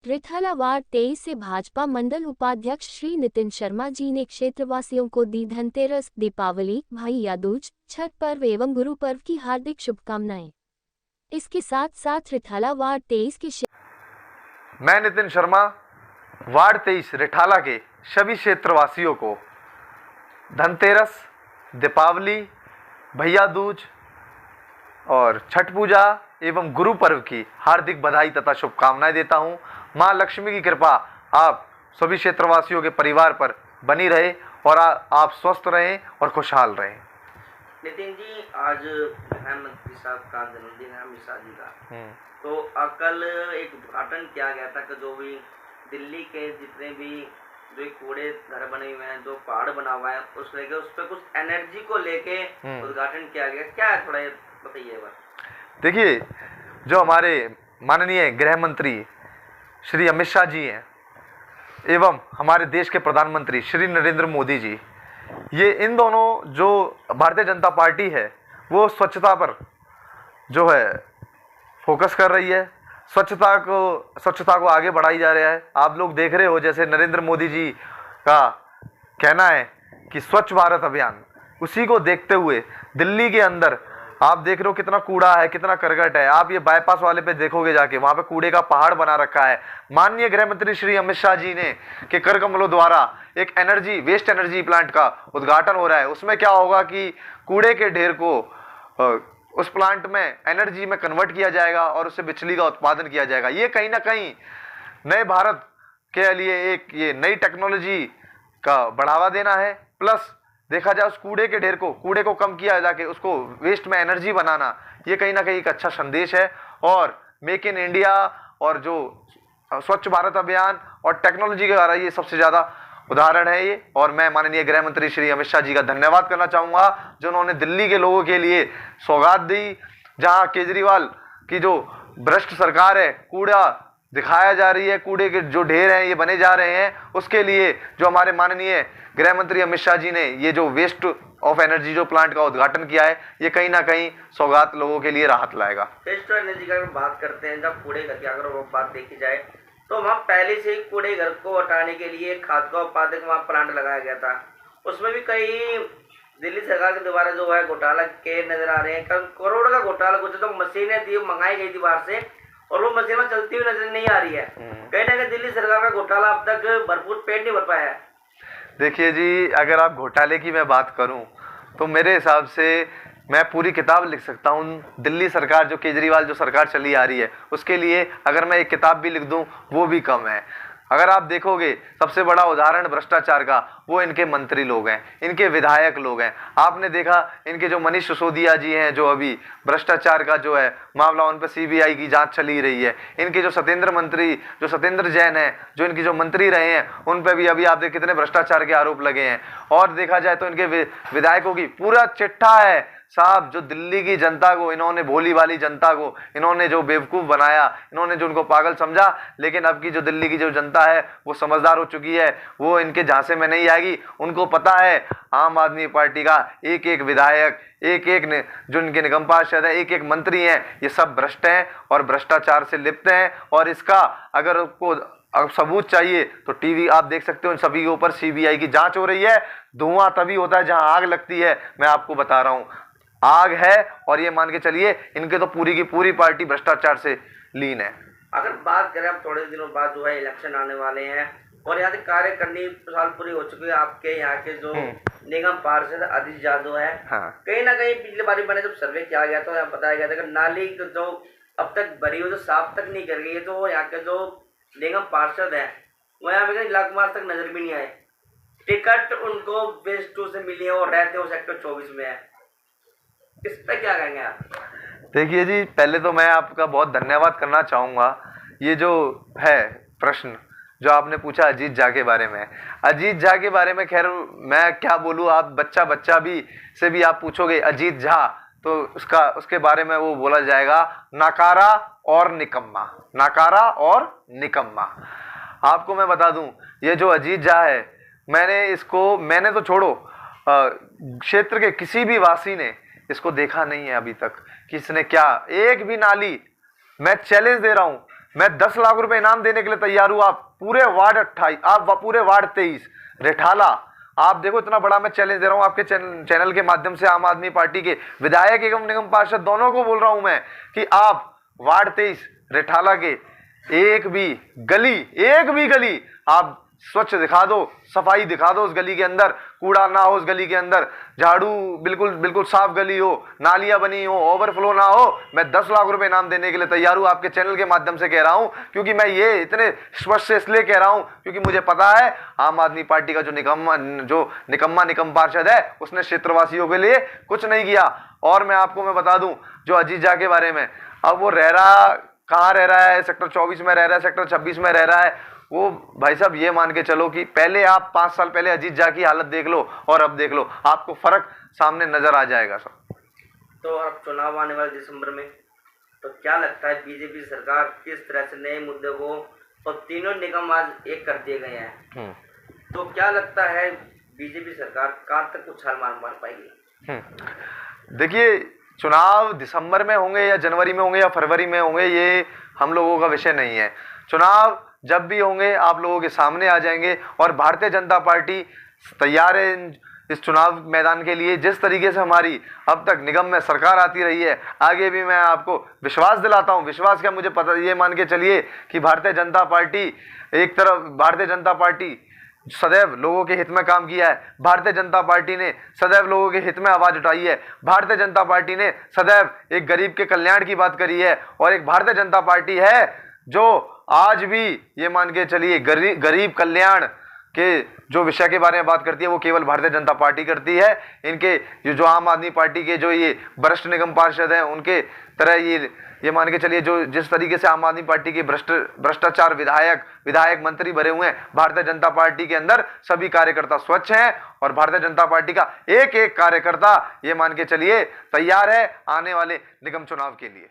Rithala ward 23 से भाजपा मंडल उपाध्यक्ष श्री नितिन शर्मा जी ने क्षेत्रवासियों को दी धनतेरस, दीपावली, भैया दूज, छठ पर्व एवं गुरु पर्व की हार्दिक शुभकामनाएं। इसके साथ साथ रिठाला वार्ड 23 के मैं नितिन शर्मा वार्ड 23 रिठाला के सभी क्षेत्रवासियों को धनतेरस, दीपावली, भैया दूज और छठ पूजा एवं गुरु पर्व की हार्दिक बधाई तथा शुभकामनाएं देता हूं। मां लक्ष्मी की कृपा आप सभी क्षेत्रवासियों के परिवार पर बनी रहे और आप स्वस्थ रहें और खुशहाल रहें। नितिन जी, आज प्रधानमंत्री साहब का जन्मदिन है, अमित शाह जी का। तो कल एक उद्घाटन किया गया था कि जो भी दिल्ली के जितने भी जो कूड़े घर बने हुए हैं, जो पहाड़ बना हुआ है, उस पर कुछ एनर्जी को लेके उद्घाटन किया गया। क्या है, थोड़ा बताइए। देखिए, जो हमारे माननीय गृह मंत्री श्री अमित शाह जी हैं एवं हमारे देश के प्रधानमंत्री श्री नरेंद्र मोदी जी, ये इन दोनों जो भारतीय जनता पार्टी है वो स्वच्छता पर जो है फोकस कर रही है। स्वच्छता को आगे बढ़ाई जा रहा है। आप लोग देख रहे हो, जैसे नरेंद्र मोदी जी का कहना है कि स्वच्छ भारत अभियान, उसी को देखते हुए दिल्ली के अंदर आप देख रहे हो कितना कूड़ा है, कितना करकट है। आप ये बाईपास वाले पे देखोगे जाके, वहां पे कूड़े का पहाड़ बना रखा है। माननीय गृह मंत्री श्री अमित शाह जी ने के कर कमलों द्वारा एक वेस्ट एनर्जी प्लांट का उद्घाटन हो रहा है। उसमें क्या होगा कि कूड़े के ढेर को उस प्लांट में एनर्जी में कन्वर्ट किया जाएगा और उससे बिजली का उत्पादन किया जाएगा। ये कहीं ना कहीं नए भारत के लिए एक ये नई टेक्नोलॉजी का बढ़ावा देना है। प्लस देखा जाए उस कूड़े को कम किया जाके उसको वेस्ट में एनर्जी बनाना, ये कहीं ना कहीं एक अच्छा संदेश है। और मेक इन इंडिया और जो स्वच्छ भारत अभियान और टेक्नोलॉजी के द्वारा ये सबसे ज़्यादा उदाहरण है ये। और मैं माननीय गृह मंत्री श्री अमित शाह जी का धन्यवाद करना चाहूँगा, जो उन्होंने दिल्ली के लोगों के लिए सौगात दी। जहाँ केजरीवाल की जो भ्रष्ट सरकार है, कूड़ा दिखाया जा रही है, कूड़े के जो ढेर हैं ये बने जा रहे हैं, उसके लिए जो हमारे माननीय गृह मंत्री अमित शाह जी ने ये जो वेस्ट ऑफ एनर्जी जो प्लांट का उद्घाटन किया है, ये कहीं ना कहीं सौगात लोगों के लिए राहत लाएगा। वेस्ट ऑफ एनर्जी की बात करते हैं, जब कूड़े घर की अगर वो बात देखी जाए तो वहाँ पहले से ही कूड़े घर को हटाने के लिए खाद का उत्पादक वहाँ प्लांट लगाया गया था। उसमें भी कई दिल्ली सरकार के द्वारा जो है घोटाला के नजर आ रहे हैं। करोड़ का घोटाला, कुछ तो मशीनें थी मंगाई गई थी बाहर से और वो मशीन चलती हुई नजर नहीं आ रही है। कहीं ना कहीं दिल्ली सरकार का घोटाला अब तक भरपूर पेट नहीं भर पाया है। देखिए जी, अगर आप घोटाले की मैं बात करूं तो मेरे हिसाब से मैं पूरी किताब लिख सकता हूं। दिल्ली सरकार जो केजरीवाल जो सरकार चली आ रही है, उसके लिए अगर मैं एक किताब भी लिख दूं वो भी कम है। अगर आप देखोगे, सबसे बड़ा उदाहरण भ्रष्टाचार का वो इनके मंत्री लोग हैं, इनके विधायक लोग हैं। आपने देखा इनके जो मनीष सिसोदिया जी हैं, जो अभी भ्रष्टाचार का जो है मामला, उन पर सीबीआई की जांच चली रही है। इनके जो सत्येंद्र जैन हैं, जो इनके जो मंत्री रहे हैं, उन पर भी अभी आप देख कितने भ्रष्टाचार के आरोप लगे हैं। और देखा जाए तो इनके विधायकों की पूरा चिट्ठा है साहब। जो दिल्ली की जनता को इन्होंने, भोली वाली जनता को इन्होंने जो बेवकूफ़ बनाया, इन्होंने जो उनको पागल समझा, लेकिन अब की जो दिल्ली की जो जनता है वो समझदार हो चुकी है, वो इनके झांसे में नहीं आएगी। उनको पता है आम आदमी पार्टी का एक एक विधायक, जो इनके निगम पार्षद है, एक एक मंत्री हैं, ये सब भ्रष्ट हैं और भ्रष्टाचार से लिप्त हैं। और इसका अगर आपको सबूत चाहिए तो टीवी आप देख सकते हो, इन सभी के ऊपर सीबीआई की जांच हो रही है। धुआं तभी होता है जहां आग लगती है। मैं आपको बता रहा हूं, आग है और ये मान के चलिए इनके तो पूरी की पूरी पार्टी भ्रष्टाचार से लीन है। अगर बात करें, अब थोड़े दिनों बाद जो है इलेक्शन आने वाले हैं और यहाँ से कार्य करनी साल पूरी हो चुकी है। आपके यहाँ के जो निगम पार्षद अजीत यादव है, कहीं ना कहीं पिछली बारी मैंने जब सर्वे किया गया तो यहाँ बताया गया था कि नाली जो अब तक भरी हो, जो साफ तक नहीं कर गई है, तो यहाँ के जो निगम पार्षद है वो यहाँ पे लाख मार्च तक नजर भी नहीं आए। टिकट उनको बेस 2 से मिली है और रहते हो सेक्टर 24 में है। इस पे क्या कहेंगे आप? देखिए जी, पहले तो मैं आपका बहुत धन्यवाद करना चाहूँगा। ये जो है प्रश्न जो आपने पूछा अजीत झा के बारे में, अजीत झा के बारे में खैर मैं क्या बोलूँ, आप बच्चा भी से भी आप पूछोगे अजीत झा तो उसके बारे में वो बोला जाएगा नाकारा और निकम्मा, नाकारा और निकम्मा। आपको मैं बता दूं, ये जो अजीत झा है, मैंने तो छोड़ो, क्षेत्र के किसी भी वासी ने इसको देखा नहीं है अभी तक कि इसने क्या एक भी नाली, मैं चैलेंज दे रहा हूं, मैं 10 लाख रुपए इनाम देने के लिए तैयार हूं। आप पूरे वार्ड 28, आप पूरे वार्ड 23 रिठाला, आप देखो इतना बड़ा मैं चैलेंज दे रहा हूं आपके चैनल के माध्यम से, आम आदमी पार्टी के विधायक एवं निगम पार्षद दोनों को बोल रहा हूं मैं कि आप वार्ड 23 रिठाला के एक भी गली आप स्वच्छ दिखा दो, सफाई दिखा दो उस गली के अंदर, कूड़ा ना हो उस गली के अंदर, झाड़ू बिल्कुल साफ गली हो, नालियां बनी हो, ओवरफ्लो ना हो। मैं 10 लाख रुपए इनाम देने के लिए तैयार हूं, आपके चैनल के माध्यम से कह रहा हूं। क्योंकि मैं ये इतने स्पष्ट से इसलिए कह रहा हूं क्योंकि मुझे पता है आम आदमी पार्टी का जो निकम पार्षद है उसने क्षेत्रवासियों के लिए कुछ नहीं किया। और मैं बता दूं जो अजीजा के बारे में, अब वो कहाँ रह रहा है, सेक्टर 24 में रह रहा है, सेक्टर 26 में रह रहा है। वो भाई साहब ये मान के चलो कि पहले आप 5 साल पहले अजीत झा की हालत देख लो और अब देख लो, आपको फर्क सामने नजर आ जाएगा सब। तो अब चुनाव आने वाले दिसंबर में, तो क्या लगता है बीजेपी सरकार किस तरह से नए मुद्दे को, और तीनों निगम आज एक कर दिए गए हैं, तो क्या लगता है बीजेपी सरकार कहाँ तक उछाल मार पाएगी? देखिए, चुनाव दिसंबर में होंगे या जनवरी में होंगे या फरवरी में होंगे, ये हम लोगों का विषय नहीं है। चुनाव जब भी होंगे आप लोगों के सामने आ जाएंगे और भारतीय जनता पार्टी तैयार है इस चुनाव मैदान के लिए। जिस तरीके से हमारी अब तक निगम में सरकार आती रही है, आगे भी मैं आपको विश्वास दिलाता हूं। विश्वास क्या, मुझे पता, ये मान के चलिए कि भारतीय जनता पार्टी सदैव लोगों के हित में काम किया है। भारतीय जनता पार्टी ने सदैव लोगों के हित में आवाज उठाई है। भारतीय जनता पार्टी ने सदैव एक गरीब के कल्याण की बात करी है, और एक भारतीय जनता पार्टी है जो आज भी ये मान के चलिए गरीब कल्याण के जो विषय के बारे में बात करती है वो केवल भारतीय जनता पार्टी करती है। इनके जो आम आदमी पार्टी के जो ये वरिष्ठ निगम पार्षद हैं उनके तरह ये मान के चलिए जो जिस तरीके से आम आदमी पार्टी के भ्रष्टाचार विधायक मंत्री भरे हुए हैं, भारतीय जनता पार्टी के अंदर सभी कार्यकर्ता स्वच्छ हैं और भारतीय जनता पार्टी का एक एक कार्यकर्ता ये मान के चलिए तैयार है आने वाले निगम चुनाव के लिए।